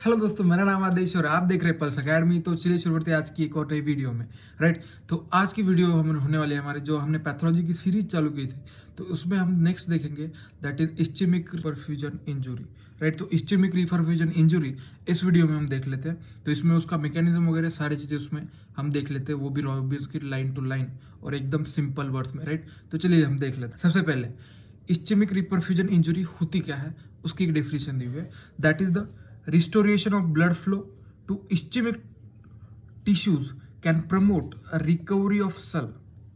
Hello दोस्तों, मेरा नाम आदेश और आप देख रहे हैं पल्स अकेडमी। तो चलिए शुरू करते हैं आज की एक और नई वीडियो में। राइट, तो आज की वीडियो हम होने वाली है हमारे जो हमने पैथोलॉजी की सीरीज चालू की थी, तो उसमें हम नेक्स्ट देखेंगे that is ischaemic perfusion injury. Right, तो इस्चेमिक परफ्यूजन इंजुरी इस वीडियो में हम देख लेते हैं। तो इसमें उसका मैकेनिज्म वगैरह सारी चीज़ें उसमें हम देख लेते हैं, वो भी रॉबिन्स की लाइन टू लाइन और एकदम सिंपल वर्ड्स में। राइट, तो चलिए हम देख लेते हैं। सबसे पहले इस्चेमिक परफ्यूजन इंजुरी होती क्या है, उसकी एक डेफिनेशन दी हुई है। That is the restoration of blood flow to ischemic tissues can promote a recovery of cell।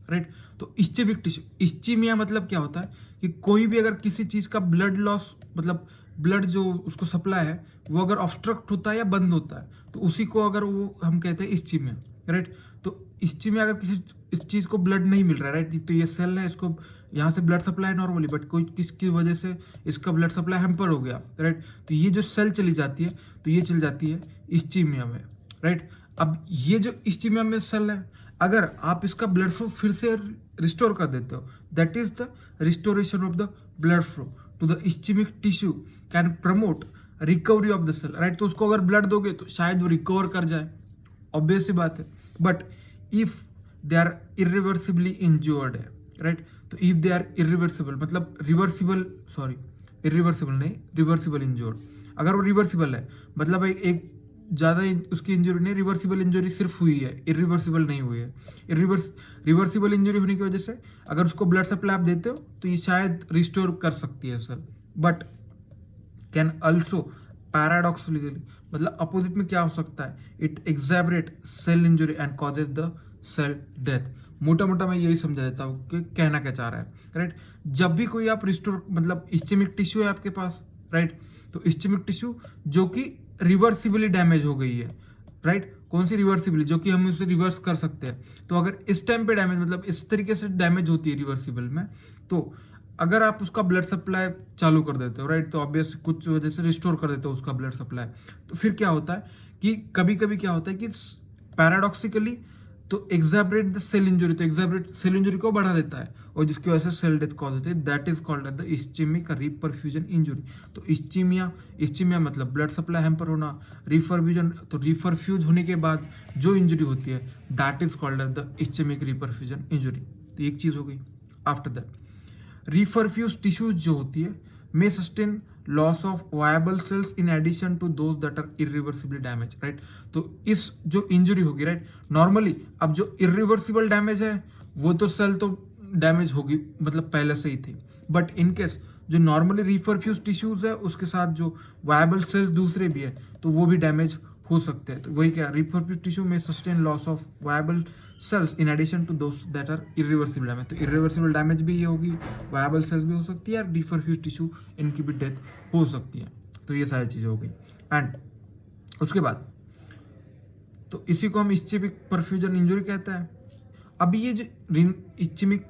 Right, तो इस्चेमिक टिश्यू, इस्चीमिया मतलब क्या होता है कि कोई भी अगर किसी चीज का ब्लड लॉस मतलब ब्लड जो उसको सप्लाई है वो अगर ऑब्स्ट्रक्ट होता है या बंद होता है तो उसी को अगर वो हम कहते हैं इस्चीमिया। राइट, तो इस्चीमिया अगर किसी इस चीज को ब्लड नहीं मिल रहा है, राइट, तो ये सेल है, इसको यहाँ से ब्लड सप्लाई नॉर्मली, बट कोई किसकी वजह से इसका ब्लड सप्लाई हैम्पर हो गया। राइट, तो ये जो सेल चली जाती है तो ये चली जाती है इस्चीमिया में। राइट, अब ये जो इस्चीमिया में सेल है, अगर आप इसका ब्लड फ्लो फिर से रिस्टोर कर देते हो, that is the restoration of the blood flow to the ischemic tissue can promote recovery of the cell. Right, तो उसको अगर ब्लड दोगे तो शायद वो रिकवर कर जाए, ऑब्वियस सी बात है। But if they are irreversibly injured है, राइट, तो इफ दे आर इरिवर्सिबल मतलब इरिवर्सिबल नहीं, रिवर्सिबल इंज्योर्ड। अगर वो रिवर्सिबल है मतलब एक ज़्यादा उसकी इंजरी नहीं, रिवर्सिबल इंजरी सिर्फ हुई है, इरिवर्सिबल नहीं हुई है। रिवर्सिबल इंजरी होने की वजह से अगर उसको ब्लड सप्लाई आप देते हो तो ये शायद रिस्टोर कर सकती है cell, but can also paradoxically मतलब अपोजिट में क्या हो सकता है, it exaggerate cell injury and causes the cell death. मोटा मोटा मैं यही समझा देता हूँ कि कहना क्या चाह रहा है। राइट, जब भी कोई आप रिस्टोर मतलब इस्चेमिक टिश्यू है आपके पास, राइट, तो इस्चेमिक टिश्यू जो कि रिवर्सिबली डैमेज हो गई है, राइट, कौन सी रिवर्सिबली, जो कि हम उसे रिवर्स कर सकते हैं। तो अगर इस टाइम पे डैमेज मतलब इस तरीके से डैमेज होती है रिवर्सिबल में, तो अगर आप उसका ब्लड सप्लाई चालू कर देते हो, राइट, तो ऑब्वियस कुछ वजह से रिस्टोर कर देते हो उसका ब्लड सप्लाई, तो फिर क्या होता है कि कभी कभी क्या होता है कि पैराडॉक्सिकली तो एग्जैबरेट द सेल इंजरी, तो एग्जैबरेट सेल इंजरी को बढ़ा देता है और जिसकी वजह से सेल डेथ कॉज होती है। That is called the ischemic reperfusion injury. तो इस्चीमिया मतलब ब्लड सप्लाई हैम्पर होना, रिफरफ्यूजन तो रिफरफ्यूज होने के बाद जो इंजरी होती है that is called the ischemic reperfusion injury. तो एक चीज हो गई। आफ्टर दैट रिफरफ्यूज टिश्यूज जो होती है may sustain loss of viable cells in addition to those that are irreversibly damaged। Right, तो इस जो इंजरी होगी, राइट, नॉर्मली अब जो इरिवर्सिबल डैमेज है वो तो सेल तो डैमेज होगी मतलब पहले से ही थी, बट इनकेस जो नॉर्मली रिफरफ्यूज टिश्यूज है उसके साथ जो वायबल सेल्स दूसरे भी है तो वो भी डैमेज हो सकते हैं। तो वही क्या, रिफरफ्यूज टिश्यू में sustain loss of viable cells in addition to those that are irreversible damage. तो इरिवर्सिबल डैमेज भी ये होगी, वायबल सेल्स भी हो सकती है और रिफरफ्यूज टिश्यू इनकी भी डेथ हो सकती है। तो ये सारी चीज़ें हो गई। एंड उसके बाद तो इसी को हम इस्चेमिक परफ्यूजन इंजरी कहते हैं। अभी ये जो इस्चेमिक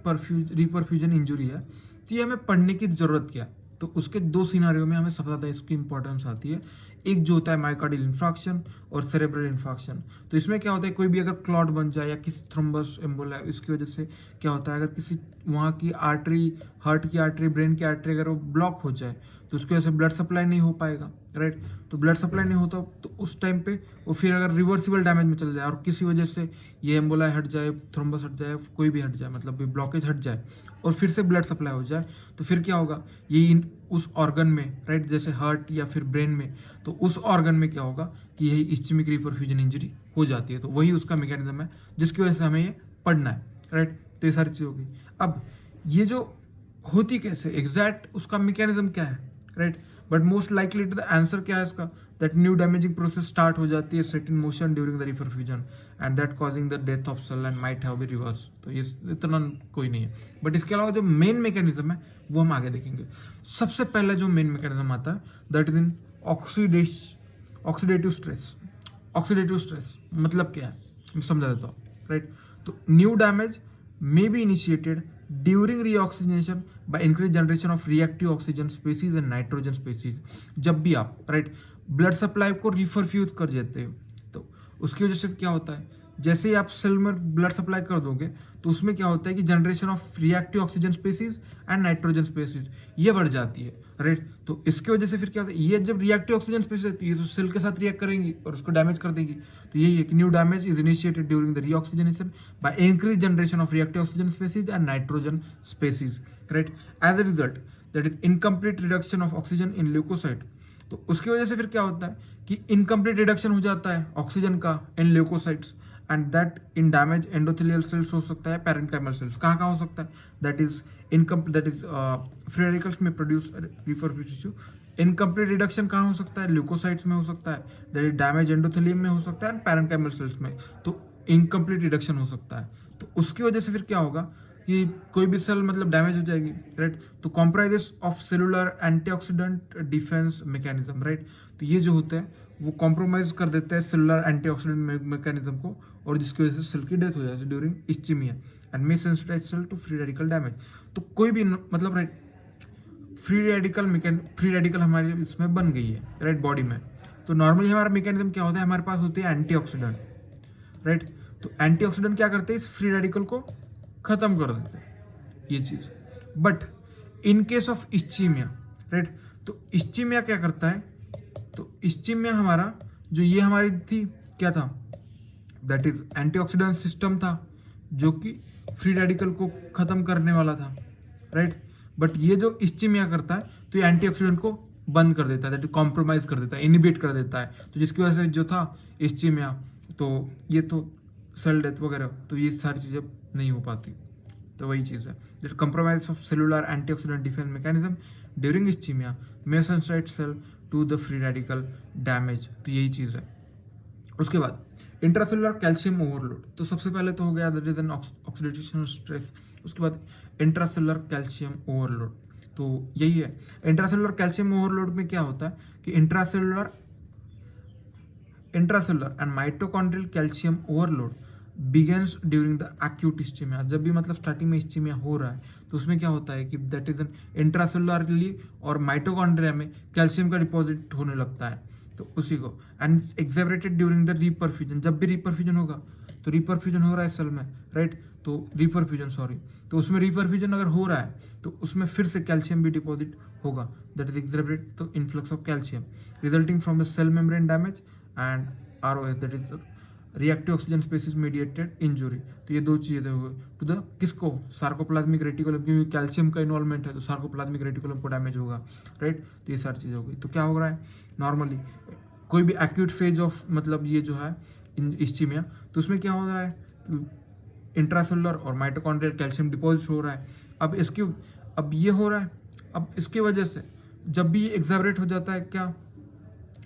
रिपरफ्यूजन इंजरी है तो ये हमें पढ़ने की जरूरत क्या, तो उसके दो सिनारियों में हमें सबसे ज़्यादा इसकी इंपॉर्टेंस आती है। एक जो होता है मायोकार्डियल इन्फार्क्शन और सेरेब्रल इन्फार्क्शन। तो इसमें क्या होता है, कोई भी अगर क्लॉट बन जाए या किसी थ्रोम्बस एम्बोला है, इसकी वजह से क्या होता है, अगर किसी वहाँ की आर्टरी, हार्ट की आर्टरी, ब्रेन की आर्टरी अगर वो ब्लॉक हो जाए तो उसकी वजह से ब्लड सप्लाई नहीं हो पाएगा। राइट, तो ब्लड सप्लाई नहीं होता तो उस टाइम पे वो फिर अगर रिवर्सिबल डैमेज में चल जाए और किसी वजह से ये एम्बोला हट जाए, थ्रोम्बस हट जाए, कोई भी हट जाए मतलब ब्लॉकेज हट जाए और फिर से ब्लड सप्लाई हो जाए, तो फिर क्या होगा, ये उस ऑर्गन में, राइट, जैसे हार्ट या फिर ब्रेन में, तो उस ऑर्गन में क्या होगा कि यही इस्चेमिक रिपरफ्यूजन इंजरी हो जाती है। तो वही उसका मैकेनिज्म है जिसकी वजह से हमें ये पढ़ना है। राइट, तो ये सारी चीज़ होगी। अब ये जो होती कैसे, एग्जैक्ट उसका मैकेनिज्म क्या है, right, but most likely to the answer क्या है इसका, that new damaging process start हो जाती है set in motion during the reperfusion and that causing the death of cell and might have be reverse. तो ये इतना कोई नहीं है, बट इसके अलावा जो मेन मैकेनिज्म है वो हम आगे देखेंगे। सबसे पहला जो मेन मैकेनिज्म आता है that is in oxidative stress. Oxidative stress मतलब क्या है मैं समझा देता हूँ। राइट, तो new damage may be initiated during reoxygenation by increased generation of reactive oxygen species and nitrogen species। जब भी आप, राइट, ब्लड सप्लाई को रिफरफ्यूज कर देते हो तो उसकी वजह से क्या होता है, जैसे ही आप सेल में ब्लड सप्लाई कर दोगे तो उसमें क्या होता है कि generation of reactive oxygen species and nitrogen species ये बढ़ जाती है, राइट। तो इसकी वजह से फिर क्या होता है, ये जब रिएक्टिव ऑक्सीजन स्पेसीज होती है तो सेल के साथ रिएक्ट करेंगी और उसको डैमेज कर देगी। तो यही है कि new damage is initiated during the reoxygenation by increase generation of reactive oxygen species and nitrogen species, right. As a result that is incomplete reduction of oxygen in leukocyte. तो उसकी वजह से फिर क्या होता है कि इनकम्प्लीट रिडक्शन हो जाता है ऑक्सीजन का in leukocytes and that in damage endothelial cells हो सकता है, पैरेन्काइमल सेल्स कहाँ कहाँ हो सकता है, दैट इज फ्री रेडिकल्स में प्रोड्यूस रिफर इनकम्प्लीट रिडक्शन कहाँ हो सकता है, ल्यूकोसाइट्स में हो सकता है, दैट इज डैमेज एंडोथेलियम में हो सकता है एंड पैरेन्काइमल सेल्स में। तो इनकम्प्लीट रिडक्शन हो सकता है। तो उसकी वजह से फिर क्या होगा कि कोई भी सेल मतलब डैमेज हो जाएगी, राइट। तो comprises of cellular antioxidant defence mechanism, right. तो ये जो होते हैं वो कॉम्प्रोमाइज कर देते हैं सेलुलर एंटीऑक्सीडेंट मैकेनिज्म को, और जिसकी वजह से सेल की डेथ हो जाती है during ischemia and may sensitize cell to free radical damage. तो कोई भी मतलब राइट फ्री रेडिकल हमारे इसमें बन गई है, राइट, बॉडी में। तो नॉर्मली हमारा मैकेनिज्म क्या होता है, हमारे पास होती है एंटीऑक्सीडेंट, राइट। तो एंटीऑक्सीडेंट क्या करते हैं, इस फ्री रेडिकल को खत्म कर देते हैं ये चीज। But in case of ischaemia, right, तो इस्चीमिया क्या करता है, तो इस्चीमिया हमारा जो ये हमारी थी क्या था, दैट इज एंटीऑक्सीडेंट सिस्टम था जो कि फ्री रेडिकल को खत्म करने वाला था, राइट। बट ये जो इस्चीमिया करता है तो ये एंटीऑक्सीडेंट को बंद कर देता है, दैट कॉम्प्रोमाइज कर देता है, इनिबिट कर देता है। तो जिसकी वजह से जो था इस्चीमिया, तो ये तो सेल डेथ वगैरह, तो ये सारी चीज़ें नहीं हो पाती। तो वही चीज़ है, that compromise of cellular antioxidant defence mechanism during ischemia may sensitize cell to the free radical damage. तो यही चीज़ है। उसके बाद इंट्रासेलुलर कैल्शियम ओवरलोड, तो सबसे पहले तो हो गया that is an oxidation stress. उसके बाद इंट्रासेलुलर कैल्शियम ओवरलोड, तो यही है। इंट्रासेलुलर कैल्शियम ओवरलोड में क्या होता है कि intracellular and mitochondrial calcium overload begins during the acute ischaemia. जब भी मतलब स्टार्टिंग में इस्चीमिया हो रहा है तो उसमें क्या होता है कि दैट इज एन इंट्रासेलुलरली और माइटोकॉन्ड्रिया में कैल्शियम का डिपॉजिट होने लगता है, तो उसी को एंड एक्सेवरेटेड ड्यूरिंग द रीपरफ्यूजन। जब भी रीपरफ्यूजन होगा, तो रीपरफ्यूजन हो रहा है सेल में, राइट, तो तो उसमें रीपरफ्यूजन अगर हो रहा है तो उसमें फिर से कैल्शियम भी डिपॉजिट होगा, दैट इज एक्सेवरेटेड तो influx of calcium resulting from the cell membrane damage and ROS, that is reactive oxygen species mediated injury. तो ये दो चीज़ें हो गई टू द किसको, सार्कोप्लाज्मिक रेटिकुलम, क्योंकि कैल्शियम का इन्वॉल्वमेंट है तो सार्कोप्लाज्मिक रेटिकुलम को डैमेज होगा, राइट। तो ये सारी चीज़ें हो गई। तो क्या हो रहा है नॉर्मली कोई भी एक्यूट फेज ऑफ मतलब ये जो है इस्चीमिया, तो उसमें क्या हो रहा है, इंट्रासेलुलर और माइटोकॉन्ड्रियल कैल्शियम डिपॉजिट हो रहा है। अब ये हो रहा है, अब इसकी वजह से जब भी ये एक्सेवरेट हो जाता है, क्या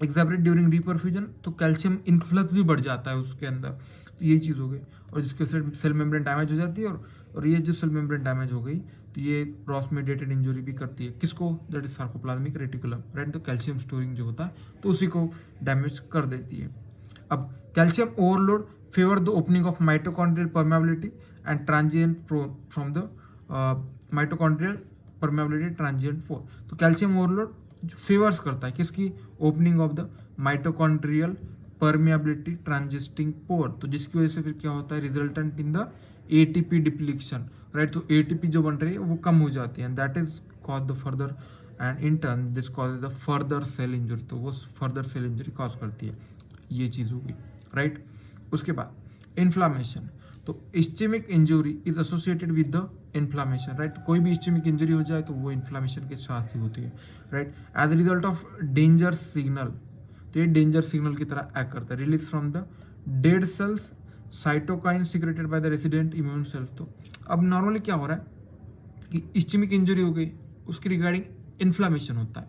एक्सेवरेट ड्यूरिंग रीपरफ्यूजन, तो कैल्शियम इन्फ्लक्स भी बढ़ जाता है उसके अंदर। तो यही चीज़ हो गई, और जिसके वजह से सेल मेम्ब्रेन डैमेज हो जाती है, और ये जो सेल मेम्ब्रेन डैमेज हो गई तो ये क्रॉस मीडिएटेड इंजरी भी करती है किसको, that is sarcoplasmic reticulum, right. तो कैल्शियम स्टोरिंग जो होता है तो उसी को डैमेज कर देती है। अब calcium overload favour the opening of mitochondrial permeability and transient from the mitochondrial permeability transient 4। तो कैल्शियम ओवरलोड फेवर्स करता है किसकी, opening of the mitochondrial permeability transition pore. तो जिसकी वजह से फिर क्या होता है, resultant in the ATP depletion, right. तो ATP जो बन रही है वो कम हो जाती है, that is cause the further and in turn this cause the further cell injury. तो वो फर्दर सेल इंजरी कॉज करती है, ये चीज़ होगी, राइट। उसके बाद इन्फ्लामेशन, तो ischaemic injury is associated with the inflammation, right. कोई भी इस्चेमिक इंजरी हो जाए तो वो इन्फ्लामेशन के साथ ही होती है, right. As a result of danger signal, तो ये डेंजर सिग्नल की तरह एक्ट करता है, release from the dead cells cytokine secreted by the resident immune cells. तो अब नॉर्मली क्या हो रहा है कि इस्चेमिक इंजरी हो गई, उसकी रिगार्डिंग इन्फ्लामेशन होता है।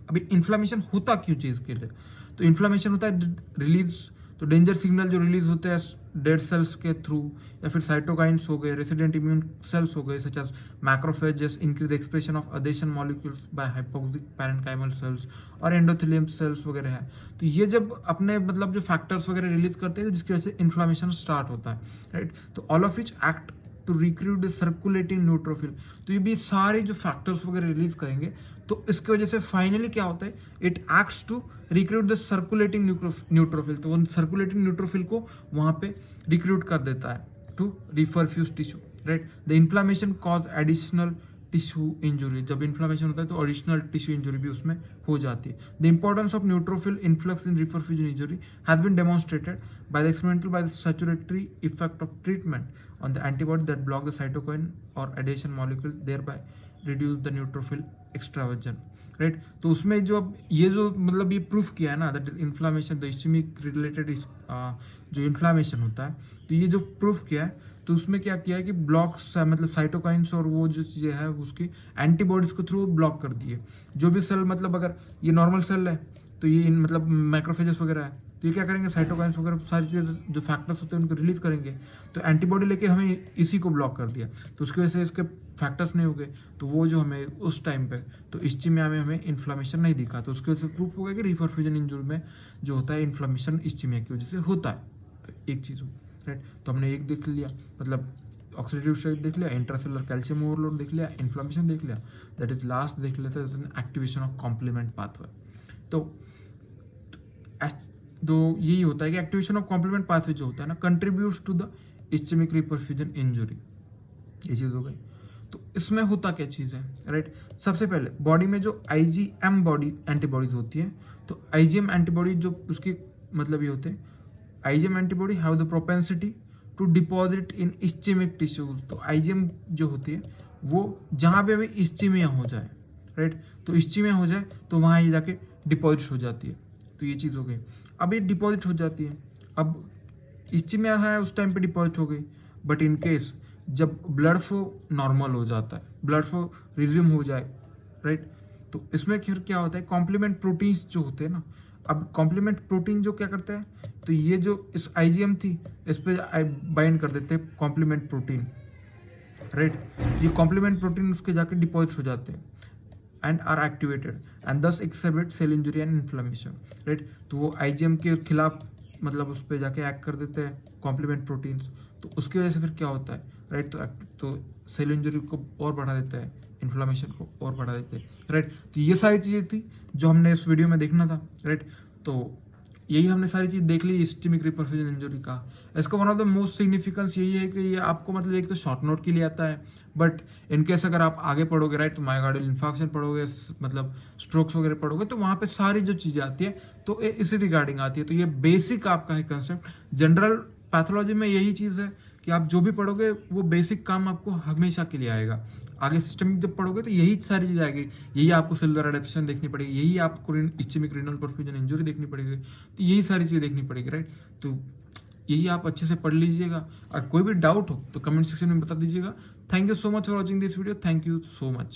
अभी इन्फ्लामेशन होता क्यों चीज़ के लिए, तो इन्फ्लामेशन होता है रिलीज, तो डेंजर सिग्नल जो रिलीज होते हैं डेड सेल्स के थ्रू, या फिर साइटोकाइन्स हो गए, रेसिडेंट इम्यून सेल्स हो गए such as macrophages increase the expression of adhesion molecules by hypoxic parenchymal cells और एंडोथेलियम सेल्स वगैरह है। तो ये जब अपने जो फैक्टर्स वगैरह रिलीज करते हैं तो जिसकी वजह से इन्फ्लामेशन स्टार्ट होता है, राइट। तो all of which act to recruit the circulating neutrophil. तो ये भी सारे जो फैक्टर्स वगैरह रिलीज करेंगे, तो इसकी वजह से फाइनली क्या होता है, it acts to recruit the circulating neutrophil. तो वो सर्कुलेटिंग न्यूट्रोफिल को वहाँ पे रिक्रूट कर देता है to reperfused tissue, right. The inflammation cause additional tissue injury. जब इन्फ्लामेशन होता है तो एडिशनल टिश्यू इंजुरी भी उसमें हो जाती है। The importance of neutrophil influx in reperfusion injury has been demonstrated by the experimental by the salutary effect of treatment on the antibody that block the cytokine और adhesion molecule thereby reduce the neutrophil extravasation, right. तो उसमें जो अब ये जो मतलब ये proof किया है ना, that inflammation the ischaemic related जो इन्फ्लामेशन होता है, तो ये जो प्रूफ किया है, तो उसमें क्या किया है कि ब्लॉक्स मतलब साइटोकाइंस और वो जो चीज़ें हैं उसकी एंटीबॉडीज के थ्रू ब्लॉक कर दिए। जो भी सेल मतलब अगर ये नॉर्मल सेल है तो ये मतलब मैक्रोफेजेस वगैरह है, तो ये क्या करेंगे, साइटोकाइंस वगैरह सारी चीज़ें जो फैक्टर्स होते हैं उनको रिलीज करेंगे। तो एंटीबॉडी लेके हमें इसी को ब्लॉक कर दिया, तो उसकी वजह से इसके फैक्टर्स नहीं हो गए, तो वो जो हमें उस टाइम पे तो इस्चीमिया में हमें इन्फ्लामेशन नहीं दिखा। तो उसकी वजह से प्रूफ हो गया कि रिफरफ्यूजन इंजुरी में जो होता है इन्फ्लामेशन इस्चीमिया की वजह से होता है। तो एक चीज़ हो, राइट। तो हमने एक देख लिया, मतलब ऑक्सीडेटिव स्ट्रेस देख लिया, इंट्रासेलुलर कैल्शियम ओवरलोड देख लिया, इन्फ्लामेशन देख लिया, दैट इज लास्ट देख लेते हैं एक्टिवेशन ऑफ कॉम्प्लीमेंट पाथवे। तो यही होता है कि एक्टिवेशन ऑफ कॉम्प्लीमेंट पाथवे जो होता है ना, contributes to the ischemic reperfusion injury. ये चीज़ हो गई। तो इसमें होता क्या चीज़ है, राइट। सबसे पहले बॉडी में जो IgM बॉडी एंटीबॉडीज होती है, तो IgM एंटीबॉडी जो उसकी मतलब ये होते हैं, IgM antibody have the propensity to deposit in ischemic tissues. तो IgM जो होती है वो जहाँ पे भी इस्चीमिया हो जाए, राइट, तो इस्चीमिया हो जाए तो वहाँ ये जाके डिपॉजिट हो जाती है। तो ये चीज़ हो गई। अब ये डिपॉजिट हो जाती है, अब इस्चीमिया है उस टाइम पे डिपॉजिट हो गई, बट इन केस जब ब्लड फ्लो नॉर्मल हो जाता है, ब्लड फ्लो रिज्यूम हो जाए, राइट, तो इसमें फिर क्या होता है, कॉम्प्लीमेंट प्रोटीन्स जो होते हैं ना, अब कॉम्प्लीमेंट प्रोटीन जो क्या करता है, तो ये जो इस IgM थी इस पे बाइंड कर देते हैं कॉम्प्लीमेंट प्रोटीन, राइट। ये कॉम्प्लीमेंट प्रोटीन उसके जाके डिपॉजिट हो जाते हैं and are activated and thus exhibit cell injury and inflammation, right. तो वो IgM के खिलाफ मतलब उस पर जाके एक्ट कर देते हैं कॉम्प्लीमेंट प्रोटीन्स, तो उसकी वजह से फिर क्या होता है, राइट, तो सेल इंजरी को और बढ़ा देता है, इन्फ्लेमेशन को और बढ़ा देते हैं, राइट। तो ये सारी चीज़ें थी जो हमने इस वीडियो में देखना था, राइट। तो यही हमने सारी चीज़ देख ली इस्चेमिक रिपरफ्यूजन इंजरी का। इसका one of the most significance यही है कि ये आपको मतलब एक तो शॉर्ट नोट के लिए आता है, बट इनकेस अगर आप आगे पढ़ोगे, राइट, तो मायोकार्डियल इन्फार्क्शन पढ़ोगे, मतलब स्ट्रोक्स वगैरह पढ़ोगे, तो वहाँ पे सारी जो चीज़ें आती है तो इसी रिगार्डिंग आती है। तो ये बेसिक आपका है कंसेप्ट। जनरल पैथोलॉजी में यही चीज़ है कि आप जो भी पढ़ोगे वो बेसिक काम आपको हमेशा के लिए आएगा। आगे सिस्टमिक जब पढ़ोगे तो यही सारी चीज़ आएगी, यही आपको सेलुलर एडेप्टेशन देखनी पड़ेगी, यही आपको इस्चेमिक रीनल परफ्यूजन इंजरी देखनी पड़ेगी, तो यही सारी चीज़ें देखनी पड़ेगी, राइट। तो यही आप अच्छे से पढ़ लीजिएगा। और कोई भी डाउट हो तो कमेंट सेक्शन में बता दीजिएगा। Thank you so much for watching this video. Thank you so much.